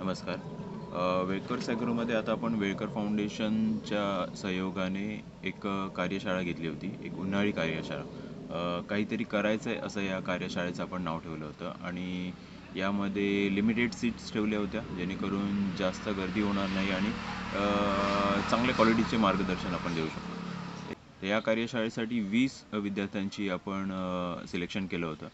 नमस्कार. वेळकर ॲग्रोमध्ये आता आपण वेळकर फाउंडेशनच्या सहयोगाने एक कार्यशाळा घेतली होती, एक उन्हाळी कार्यशाळा. काहीतरी करायचं आहे असं या कार्यशाळेचं आपण नाव ठेवलं होतं आणि यामध्ये लिमिटेड सीट्स ठेवल्या होत्या, जेणेकरून जास्त गर्दी होणार नाही आणि चांगल्या क्वालिटीचे मार्गदर्शन आपण देऊ शकतो. या कार्यशाळेसाठी 20 विद्यार्थ्यांची आपण सिलेक्शन केलं होतं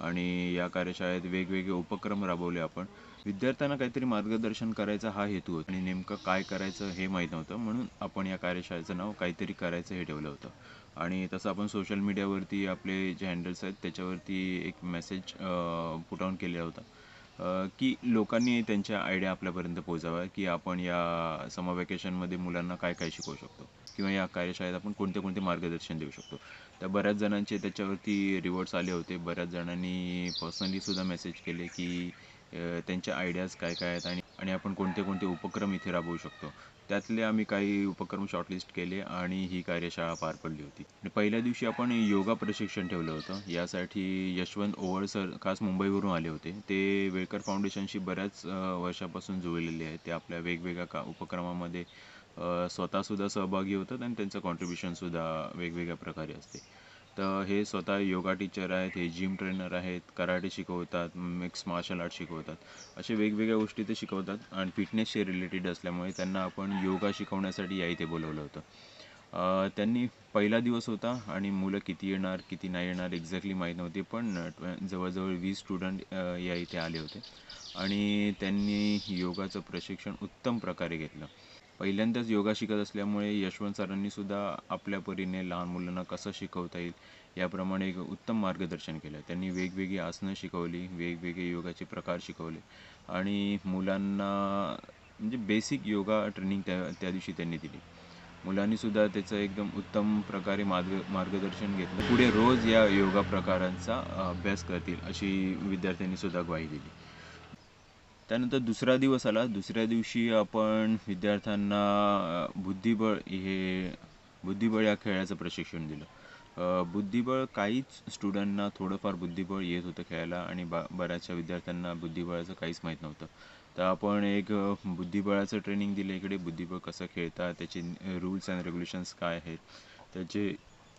आणि या कार्यशाळेत वेगवेगळे उपक्रम राबवले आपण. विद्यार्थ्यांना काहीतरी मार्गदर्शन करायचा हा हेतू होता आणि नेमकं काय करायचं हे माहीत नव्हतं, म्हणून आपण या कार्यशाळेचं नाव काहीतरी करायचं हे ठेवलं होतं. आणि तसं आपण सोशल मीडियावरती आपले जे हँडल्स आहेत त्याच्यावरती एक मेसेज पुट ऑन केलेला होता, की लोकांनी त्यांच्या आयडिया आपल्यापर्यंत पोहोचाव्या, की आपण या समर वॅकेशनमध्ये मुलांना काय काय शिकवू शकतो किंवा या कार्यशाळेत आपण कोणते कोणते मार्गदर्शन देऊ शकतो. तर बऱ्याच जणांचे त्याच्यावरती रिवॉर्ड्स आले होते. बऱ्याच जणांनी पर्सनलीसुद्धा मेसेज केले, की त्यांच्या आयडियाज काय काय आहेत आणि आणि आपण कोणते कोणते उपक्रम इथे राबवू शकतो. त्यातले आम्ही काही उपक्रम शॉर्टलिस्ट केले आणि ही कार्यशाळा पार पडली होती. आणि पहिल्या दिवशी आपण योगा प्रशिक्षण ठेवलं होतं. यासाठी यशवंत ओवळ सर खास मुंबईवरून आले होते. ते वेळकर फाउंडेशनशी बऱ्याच वर्षापासून जुळलेले आहेत. ते आपल्या वेगवेगळ्या उपक्रमामध्ये स्वतःसुद्धा सहभागी होतात आणि त्यांचं कॉन्ट्रिब्युशनसुद्धा वेगवेगळ्या प्रकारे असते. तर हे स्वतः योगा टीचर आहेत, हे जिम ट्रेनर आहेत, कराटे शिकवतात, मिक्स मार्शल आर्ट शिकवतात. असे वेगवेगळ्या गोष्टी ते शिकवतात आणि फिटनेसशी रिलेटेड असल्यामुळे त्यांना आपण योगा शिकवण्यासाठी या इथे बोलवलं होतं. त्यांनी पहिला दिवस होता आणि मुलं किती येणार किती नाही येणार एक्झॅक्टली माहीत नव्हती, पण जवळजवळ 20 स्टुडंट या इथे आले होते आणि त्यांनी योगाचं प्रशिक्षण उत्तम प्रकारे घेतलं. पहिल्यांदाच योगा शिकत असल्यामुळे यशवंत सरांनी सुद्धा आपल्या परीने लहान मुलांना कसं शिकवता येईल याप्रमाणे एक उत्तम मार्गदर्शन केलं. त्यांनी वेगवेगळी आसनं शिकवली, वेगवेगळे योगाचे प्रकार शिकवले आणि मुलांना म्हणजे बेसिक योगा ट्रेनिंग त्या दिवशी त्यांनी दिली. मुलांनीसुद्धा त्याचं एकदम उत्तम प्रकारे मार्गदर्शन घेतलं. पुढे रोज या योगा प्रकारांचा अभ्यास करतील अशी विद्यार्थ्यांनीसुद्धा ग्वाही दिली. त्यानंतर दुसरा दिवस आला. दुसऱ्या दिवशी आपण विद्यार्थ्यांना बुद्धिबळ या खेळाचं प्रशिक्षण दिलं. बुद्धिबळ काहीच स्टुडंटना थोडंफार बुद्धिबळ येत होतं खेळायला आणि बऱ्याचशा विद्यार्थ्यांना बुद्धिबळाचं काहीच माहीत नव्हतं. तर आपण एक बुद्धिबळाचं ट्रेनिंग दिलं इकडे. बुद्धिबळ कसं खेळतात, त्याचे रूल्स अँड रेग्युलेशन्स काय आहेत,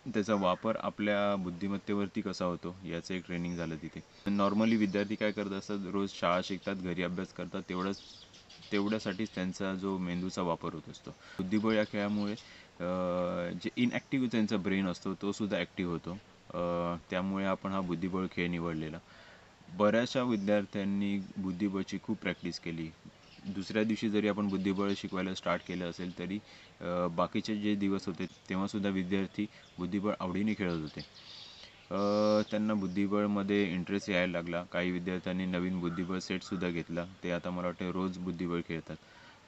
त्याचा वापर आपल्या बुद्धिमत्तेवरती कसा होतो याचं एक ट्रेनिंग झालं तिथे. नॉर्मली विद्यार्थी काय करत असतात, रोज शाळा शिकतात, घरी अभ्यास करतात, तेवढ्यासाठीच त्यांचा जो मेंदूचा वापर होत असतो. बुद्धिबळ या खेळामुळे जे इनॲक्टिव्ह त्यांचा ब्रेन असतो तो सुद्धा ॲक्टिव्ह होतो. त्यामुळे आपण हा बुद्धिबळ खेळ निवडलेला. बऱ्याचशा विद्यार्थ्यांनी बुद्धिबळची खूप प्रॅक्टिस केली. दुसऱ्या दिवशी जरी आपण बुद्धिबळ शिकवायला स्टार्ट केलं असेल तरी बाकीचे जे दिवस होते तेव्हासुद्धा विद्यार्थी बुद्धिबळ आवडीने खेळत होते. त्यांना बुद्धिबळमध्ये इंटरेस्ट यायला लागला. काही विद्यार्थ्यांनी नवीन बुद्धिबळ सेटसुद्धा घेतला. ते आता मला वाटतं रोज बुद्धिबळ खेळतात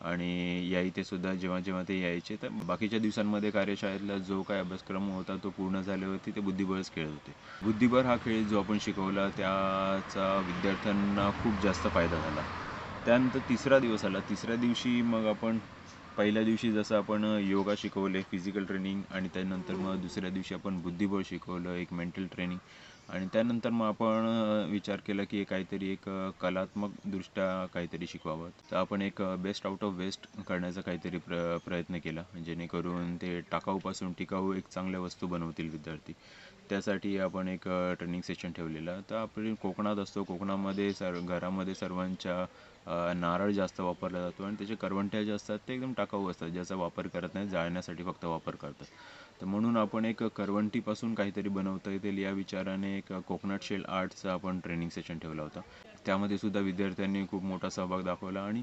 आणि या इथे सुद्धा जेव्हा जेव्हा ते यायचे तर बाकीच्या दिवसांमध्ये कार्यशाळेतला जो काय अभ्यासक्रम होता तो पूर्ण झाल्यावरती ते बुद्धिबळच खेळत होते. बुद्धिबळ हा खेळ जो आपण शिकवला त्याचा विद्यार्थ्यांना खूप जास्त फायदा झाला. त्यानंतर तिसरा दिवस आला. तिसऱ्या दिवशी मग आपण पहिल्या दिवशी जसं आपण योगा शिकवले, फिजिकल ट्रेनिंग आणि त्यानंतर मग दुसऱ्या दिवशी आपण बुद्धिबळ शिकवलं, एक मेंटल ट्रेनिंग आणि त्यानंतर मग आपण विचार केला की काहीतरी एक कलात्मकदृष्ट्या काहीतरी शिकवावं. तर आपण एक बेस्ट आउट ऑफ वेस्ट करण्याचा काहीतरी प्रयत्न केला, जेणेकरून ते टाकाऊपासून टिकाऊ एक चांगल्या वस्तू बनवतील विद्यार्थी. त्यासाठी आपण एक ट्रेनिंग सेशन ठेवलेलं. तर आपण कोकणात असतो, कोकणामध्ये घरामध्ये सर्वांच्या नारळ जास्त वापरला जातो आणि त्याचे करवंट्या जे असतात ते एकदम टाकाऊ असतात, ज्याचा वापर करत नाही, जाळण्यासाठी फक्त वापर करतात. तर म्हणून आपण एक करवंटीपासून काहीतरी बनवता येतील या विचाराने एक कोकोनट शेल आर्टचा आपण ट्रेनिंग सेशन ठेवला होता. त्यामध्ये सुद्धा विद्यार्थ्यांनी खूप मोठा सहभाग दाखवला आणि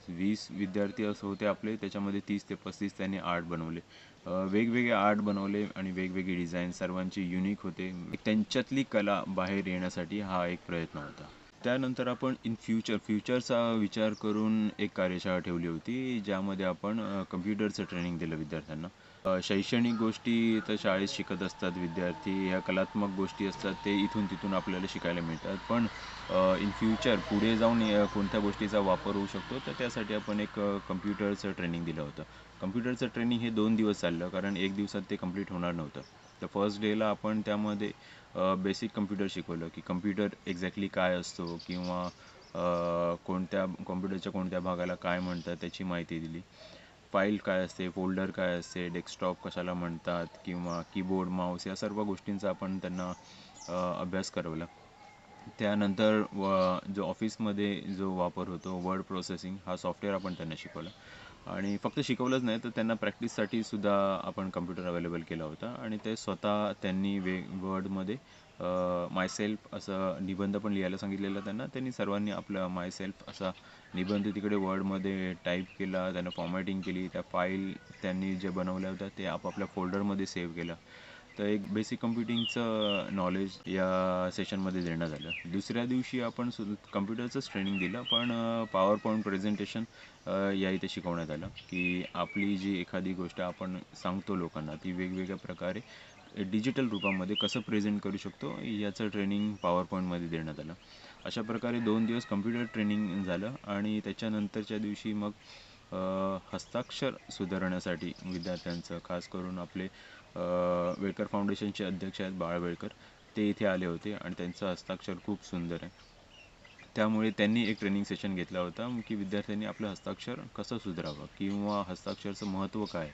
20 विद्यार्थी असं होते आपले, त्याच्यामध्ये 30 ते 35 त्यांनी आर्ट बनवले. वेगवेगळे आर्ट बनवले आणि वेगवेगळे डिझाईन सर्वांचे युनिक होते. त्यांच्यातली कला बाहेर येण्यासाठी हा एक प्रयत्न होता. त्यानंतर आपण फ्युचरचा विचार करून एक कार्यशाळा ठेवली होती, ज्यामध्ये आपण कम्प्युटरचं ट्रेनिंग दिलं विद्यार्थ्यांना. शैक्षणिक गोष्टी तर शाळेत शिकत असतात विद्यार्थी, ह्या कलात्मक गोष्टी असतात ते इथून तिथून आपल्याला शिकायला मिळतात. पण इन फ्युचर पुढे जाऊन कोणत्या गोष्टीचा वापर होऊ शकतो तर त्यासाठी आपण एक कम्प्युटरचं ट्रेनिंग दिलं होतं. कम्प्युटरचं ट्रेनिंग हे 2 दिवस चाललं, कारण एक दिवसात ते कंप्लीट होणार नव्हतं. तर फर्स्ट डेला आपण त्यामध्ये बेसिक कम्प्युटर शिकवलं, की कम्प्युटर एक्झॅक्टली काय असतो किंवा कोणत्या कॉम्प्युटरच्या कोणत्या भागाला काय म्हणतात त्याची माहिती दिली. फाईल काय असते, फोल्डर काय असते, डेस्कटॉप कशाला म्हणतात किंवा कीबोर्ड, माऊस या सर्व गोष्टींचा आपण त्यांना अभ्यास करवला. त्यानंतर जो ऑफिसमध्ये जो वापर होतो वर्ड प्रोसेसिंग हा सॉफ्टवेअर आपण त्यांना शिकवला. आणि फक्त शिकवलंच नाही तर त्यांना प्रॅक्टिससाठी सुद्धा आपण कम्प्युटर अवेलेबल केला होता आणि ते स्वतः त्यांनी वर्डमध्ये मायसेल्फ असं निबंध पण लिहायला सांगितलेला त्यांना. त्यांनी सर्वांनी आपलं मायसेल्फ असा निबंध तिकडे वर्डमध्ये टाईप केला, त्यांना फॉर्मॅटिंग केली. त्या फाईल त्यांनी जे बनवल्या होत्या ते आपापल्या फोल्डरमध्ये सेव्ह केला. तर एक बेसिक कम्प्युटिंगचं नॉलेज या सेशनमध्ये देण्यात आलं. दुसऱ्या दिवशी आपण कम्प्युटरचंच ट्रेनिंग दिलं, पण पॉवर पॉईंट प्रेझेंटेशन या इथे शिकवण्यात आलं की आपली जी एखादी गोष्ट आपण सांगतो लोकांना ती वेगवेगळ्या प्रकारे डिजिटल रूपामध्ये कसं प्रेझेंट करू शकतो याचं ट्रेनिंग पॉवर पॉईंटमध्ये देण्यात आलं. अशा प्रकारे 2 दिवस कम्प्युटर ट्रेनिंग झालं आणि त्याच्यानंतरच्या दिवशी मग हस्ताक्षर सुधारण्यासाठी विद्यार्थ्यांचं, खास करून आपले वेळकर फाउंडेशनचे अध्यक्ष आहेत बाळ वेळकर, ते इथे आले होते आणि त्यांचं हस्ताक्षर खूप सुंदर आहे. त्यामुळे त्यांनी एक ट्रेनिंग सेशन घेतला होता की विद्यार्थ्यांनी आपलं हस्ताक्षर कसं सुधारावं किंवा हस्ताक्षरचं महत्त्व काय,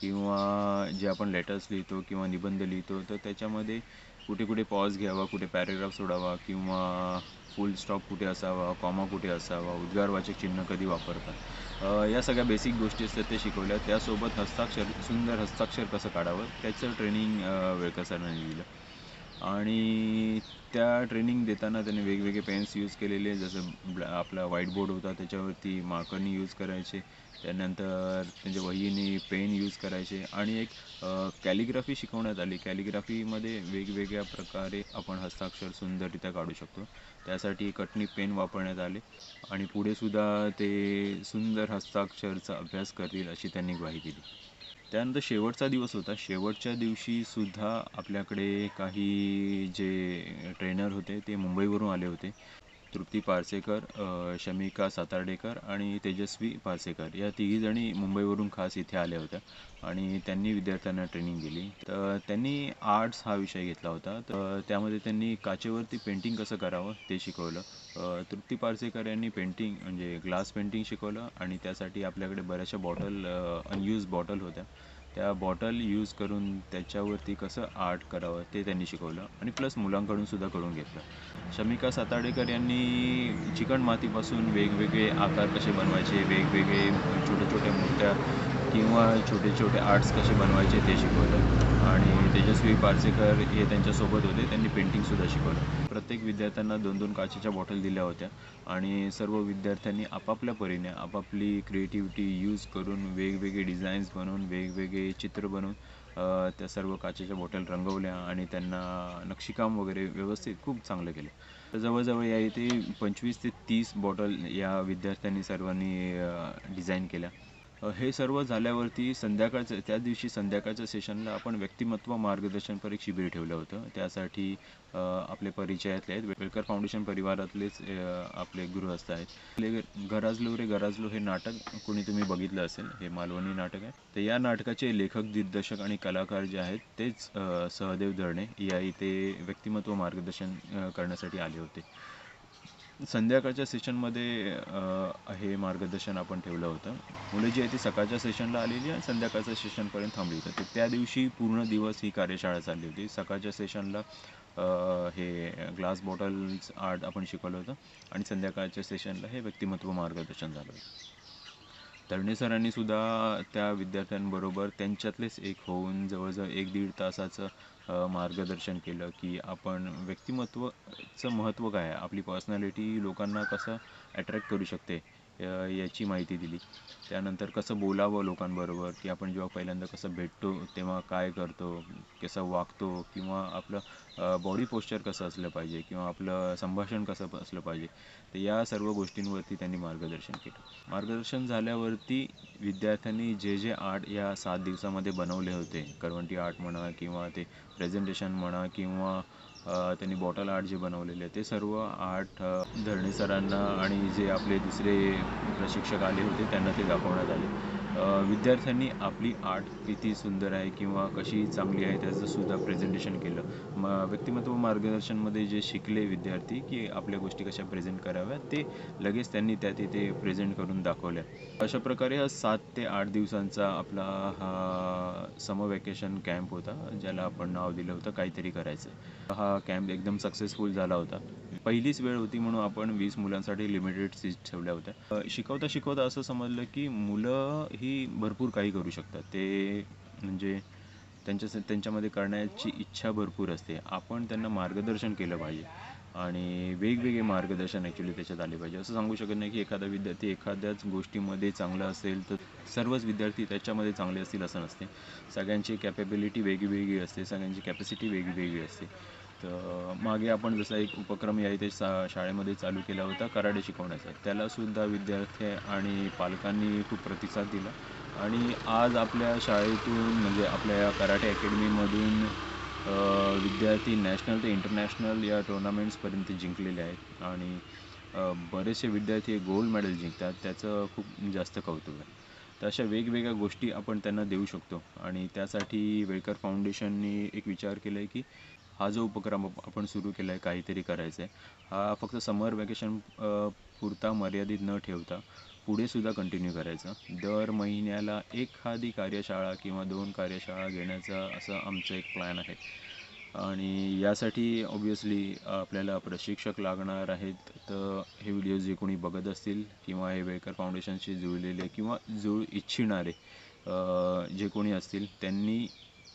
किंवा जे आपण लेटर्स लिहितो किंवा निबंध लिहितो तर त्याच्यामध्ये कुठे कुठे पॉज घ्यावा, कुठे पॅरेग्राफ सोडावा किंवा फुल स्टॉप कुठे असावा, कॉमा कुठे असावा, उद्गारवाचक चिन्ह कधी वापरतात, या सगळ्या बेसिक गोष्टी असतात ते शिकवल्या. त्यासोबत सुंदर हस्ताक्षर कसं काढावं त्याचं ट्रेनिंग वेळकर सरांनी दिलं. आणि त्या ट्रेनिंग देताना त्यांनी वेगवेगळे पेन्स यूज केलेले, जसं आपला व्हाईट बोर्ड होता त्याच्यावरती मार्करनी यूज करायचे, त्यानंतर त्यांच्या वहीने पेन यूज करायचे आणि एक कॅलिग्राफी शिकवण्यात आली. कॅलिग्राफीमध्ये वेगवेगळ्या प्रकारे आपण हस्ताक्षर सुंदररित्या काढू शकतो, त्यासाठी कटनी पेन वापरण्यात आले आणि पुढे सुद्धा ते सुंदर हस्ताक्षरचा अभ्यास करतील अशी त्यांनी ग्वाही दिली. त्यानंतर शेवटचा दिवस होता. शेवटच्या दिवशी सुद्धा आपल्याकडे काही जे ट्रेनर होते ते मुंबईवरून आले होते. तृप्ती पारसेकर, शमिका सातार्डेकर आणि तेजस्वी पारसेकर या तिघीजणी मुंबईवरून खास इथे आल्या होत्या आणि त्यांनी विद्यार्थ्यांना ट्रेनिंग दिली. तर त्यांनी आर्ट्स हा विषय घेतला होता. तर त्यामध्ये त्यांनी काचेवरती पेंटिंग कसं करावं ते शिकवलं. तृप्ती पारसेकर यांनी पेंटिंग म्हणजे ग्लास पेंटिंग शिकवलं आणि त्यासाठी आपल्याकडे बऱ्याचशा अनयूज बॉटल होत्या, त्या बॉटल यूज करून त्याच्यावरती कसं आर्ट करावं ते त्यांनी शिकवलं आणि प्लस मुलांकडून सुद्धा करून घेतलं. शमिका सातार्डेकर यांनी चिकण मातीपासून वेगवेगळे आकार कसे बनवायचे, वेगवेगळे छोट्या छोट्या मूर्त्या किंवा छोटे छोटे आर्ट्स कसे बनवायचे ते शिकवलं आणि तेजस्वी पारसेकर हे त्यांच्यासोबत होते, त्यांनी पेंटिंगसुद्धा शिकवलं. प्रत्येक विद्यार्थ्यांना 2-2 काचेच्या बॉटल दिल्या होत्या आणि सर्व विद्यार्थ्यांनी आपापल्या परीने आपापली क्रिएटिव्हिटी यूज करून वेगवेगळे डिझाईन्स बनवून, वेगवेगळे चित्र बनवून त्या सर्व काचेच्या बॉटल रंगवल्या आणि त्यांना नक्षीकाम वगैरे व्यवस्थित खूप चांगलं केलं. तर जवळजवळ या इथे 25 ते 30 बॉटल या विद्यार्थ्यांनी सर्वांनी डिझाईन केल्या. हे सर्व झाल्यावरती त्या दिवशी संध्याकाळच्या सेशनला आपण व्यक्तिमत्व मार्गदर्शनपर एक शिबिर ठेवलं होतं. त्यासाठी आपले परिचयातले आहेत, वेळकर फाउंडेशन परिवारातलेच आपले गृहस्थ आहेत. गराजलो रे गराजलो हे नाटक कोणी तुम्ही बघितलं असेल, हे मालवणी नाटक आहे. तर या नाटकाचे लेखक, दिग्दर्शक आणि कलाकार जे आहेत तेच सहदेव धरणे या इथे व्यक्तिमत्व मार्गदर्शन करण्यासाठी आले होते. संध्याकाळच्या सेशनमध्ये हे मार्गदर्शन आपण ठेवलं होतं. मुलं जी आहे ती सकाळच्या सेशनला आलेली आणि संध्याकाळच्या सेशनपर्यंत थांबली होती. तर त्या दिवशी पूर्ण दिवस ही कार्यशाळा चालली होती. सकाळच्या सेशनला हे ग्लास बॉटल्स आर्ट आपण शिकवलं होतं आणि संध्याकाळच्या सेशनला हे व्यक्तिमत्व मार्गदर्शन झालं होतं. धरणे सरांनी सुद्धा त्या विद्यार्थ्यांबरोबर त्यांच्यातलेच एक होऊन जवळजवळ 1-1.5 तासाचं मार्गदर्शन केलं की आपण व्यक्तिमत्वाचं महत्त्व काय आहे, आपली पर्सनॅलिटी लोकांना कसं अट्रॅक्ट करू शकते याची माहिती दिली. त्यानंतर कसं बोलावं लोकांबरोबर, की आपण जेव्हा पहिल्यांदा कसं भेटतो तेव्हा काय करतो, कसं वागतो किंवा आपलं बॉडी पोश्चर कसं असलं पाहिजे किंवा आपलं संभाषण कसं असलं पाहिजे. तर या सर्व गोष्टींवरती त्यांनी मार्गदर्शन केलं. मार्गदर्शन झाल्यावरती विद्यार्थ्यांनी जे जे आर्ट या 7 दिवसामध्ये बनवले होते, करवंटी आर्ट म्हणा किंवा ते प्रेझेंटेशन म्हणा किंवा त्यांनी बॉटल आर्ट जे बनवलेले ते सर्व आर्ट धरणे सरांना आणि जे आपले दुसरे प्रशिक्षक आले होते त्यांना ते दाखवण्यात आले विद्यार्थ्यांनी आपली आर्ट किती सुंदर आहे किंवा कशी चांगली आहे त्याचं सुद्धा प्रेझेंटेशन केलं. व्यक्तिमत्व मार्गदर्शनमध्ये जे शिकले विद्यार्थी की आपल्या गोष्टी कशा प्रेझेंट कराव्या, ते लगेच त्यांनी त्या तिथे प्रेझेंट करून दाखवल्या. अशा प्रकारे हा 7 ते 8 दिवसांचा आपला हा समर वॅकेशन कॅम्प होता, ज्याला आपण नाव दिलं होतं काहीतरी करायचं. हा कॅम्प एकदम सक्सेसफुल झाला होता. पहिलीच वेळ होती म्हणून आपण 20 मुलांसाठी लिमिटेड सीट्स ठेवल्या होत्या. शिकवता शिकवता असं समजलं की मुलं ही भरपूर काही करू शकतात. ते म्हणजे त्यांच्यामध्ये करण्याची इच्छा भरपूर असते. आपण त्यांना मार्गदर्शन केलं पाहिजे आणि वेगवेगळे मार्गदर्शन ॲक्च्युली त्याच्यात आले पाहिजे. असं सांगू शकत नाही की एखादा विद्यार्थी एखाद्याच गोष्टीमध्ये चांगला असेल तर सर्वच विद्यार्थी त्याच्यामध्ये चांगले असतील असं नसते. सगळ्यांची कॅपेबिलिटी वेगळी असते, सगळ्यांची कॅपॅसिटी वेगळी असते. तर मागे आपण जसा एक उपक्रम या इथे शाळेमध्ये चालू केला होता कराटे शिकवण्याचा, त्यालासुद्धा विद्यार्थी आणि पालकांनी खूप प्रतिसाद दिला आणि आज आपल्या शाळेतून म्हणजे आपल्या या कराटे अकॅडमीमधून विद्यार्थी नॅशनल ते इंटरनॅशनल या टुर्नामेंट्सपर्यंत जिंकलेले आहेत आणि बरेचसे विद्यार्थी गोल्ड मेडल जिंकतात. त्याचं खूप जास्त कौतुक आहे. तर अशा वेगवेगळ्या गोष्टी आपण त्यांना देऊ शकतो आणि त्यासाठी वेळकर फाउंडेशननी एक विचार केला आहे की हा जो उपक्रम आपण सुरू केला आहे काहीतरी करायचं आहे, हा फक्त समर वॅकेशन पुरता मर्यादित न ठेवता पुढे सुद्धा कंटिन्यू करायचा. दर महिन्याला एखादी कार्यशाळा किंवा 2 कार्यशाळा घेण्याचा असं आमचं एक प्लॅन आहे आणि यासाठी ऑब्व्हियसली आपल्याला प्रशिक्षक लागणार आहेत. तर हे व्हिडिओ जे कोणी बघत असतील किंवा हे वेळकर फाउंडेशनशी जुळलेले किंवा जुळू इच्छिणारे जे कोणी असतील त्यांनी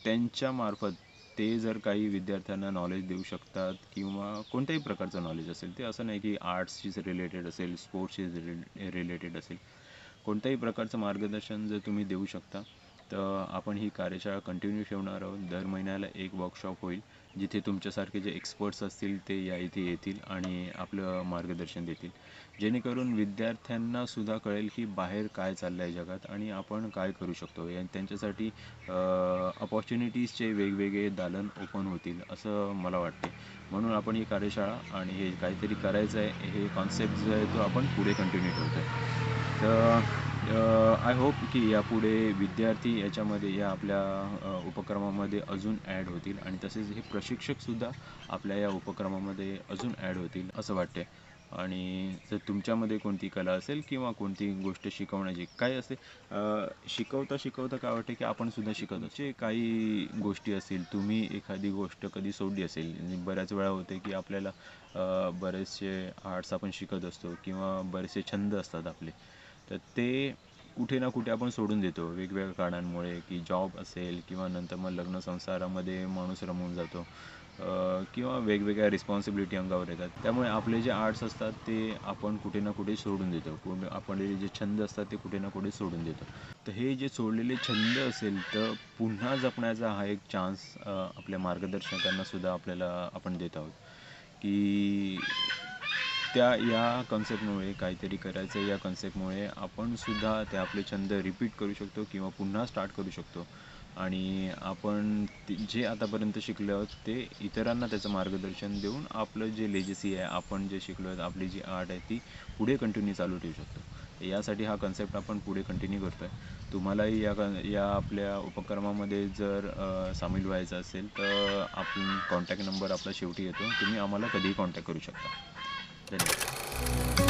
त्यांच्यामार्फत ते जर काही विद्यार्थ्यांना नॉलेज देऊ शकतात किंवा कोणत्याही प्रकारचं नॉलेज असेल, ते असं नाही की आर्ट्सशीच रिलेटेड असेल, स्पोर्ट्सशी रिलेटेड असेल, कोणत्याही प्रकारचं मार्गदर्शन जर तुम्ही देऊ शकता तर आपण ही कार्यशाळा कंटिन्यू ठेवणार आहोत. दर महिन्याला एक वर्कशॉप होईल जिथे तुमच्यासारखे जे एक्सपर्ट्स असतील ते या इथे येतील आणि आपलं मार्गदर्शन देतील, जेणेकरून विद्यार्थ्यांनासुद्धा कळेल की बाहेर काय चाललं आहे जगात आणि आपण काय करू शकतो. त्यांच्यासाठी अपॉर्च्युनिटीजचे वेगवेगळे दालन ओपन होतील असं मला वाटते. म्हणून आपण ही कार्यशाळा आणि हे काहीतरी करायचं आहे हे कॉन्सेप्ट जो आहे तो आपण पुढे कंटिन्यू ठेवतो आहे. तर आय होप की यापुढे विद्यार्थी याच्यामध्ये या आपल्या उपक्रमामध्ये अजून ॲड होतील आणि तसेच हे प्रशिक्षकसुद्धा आपल्या या उपक्रमामध्ये अजून ॲड होतील असं वाटते. आणि जर तुमच्यामध्ये कोणती कला असेल किंवा कोणती गोष्ट शिकवण्याची काय असते, शिकवता शिकवता काय वाटते की आपण सुद्धा शिकत जे काही गोष्टी असतील, तुम्ही एखादी गोष्ट कधी सोडली असेल, बऱ्याच वेळा होते की आपल्याला बरेचसे आर्ट्स आपण शिकत असतो किंवा बरेचसे छंद असतात आपले, तर ते कुठे ना कुठे आपण सोडून देतो वेगवेगळ्या कारणांमुळे, की जॉब असेल किंवा नंतर मग लग्न संसारामध्ये माणूस रमून जातो किंवा वेगवेगळ्या रिस्पॉन्सिबिलिटी अंगावर येतात. त्यामुळे आपले जे आर्ट्स असतात ते आपण कुठे ना कुठे सोडून देतो. आपले जे छंद असतात ते कुठे ना कुठे सोडून देतो. तर हे जे सोडलेले छंद असेल तर पुन्हा जपण्याचा हा एक चान्स आपल्या मार्गदर्शकांनासुद्धा आपल्याला आपण देत आहोत की या कन्सेप्टमुळे काहीतरी करायचं या कन्सेप्टमुळे आपण सुद्धा ते आपले छंद रिपीट करू शकतो किंवा पुन्हा स्टार्ट करू शकतो आणि आपण जे आतापर्यंत शिकलो आहोत ते इतरांना त्याचं मार्गदर्शन देऊन आपलं जे लेजसी आहे, आपण जे शिकलो आहोत, आपली जी आर्ट आहे ती पुढे कंटिन्यू चालू ठेवू शकतो. यासाठी हा कन्सेप्ट आपण पुढे कंटिन्यू करतो आहे. तुम्हालाही या आपल्या उपक्रमामध्ये जर सामील व्हायचं असेल तर आपण कॉन्टॅक्ट नंबर आपला शेवटी येतो, तुम्ही आम्हाला कधीही कॉन्टॅक्ट करू शकता. धन्यवाद.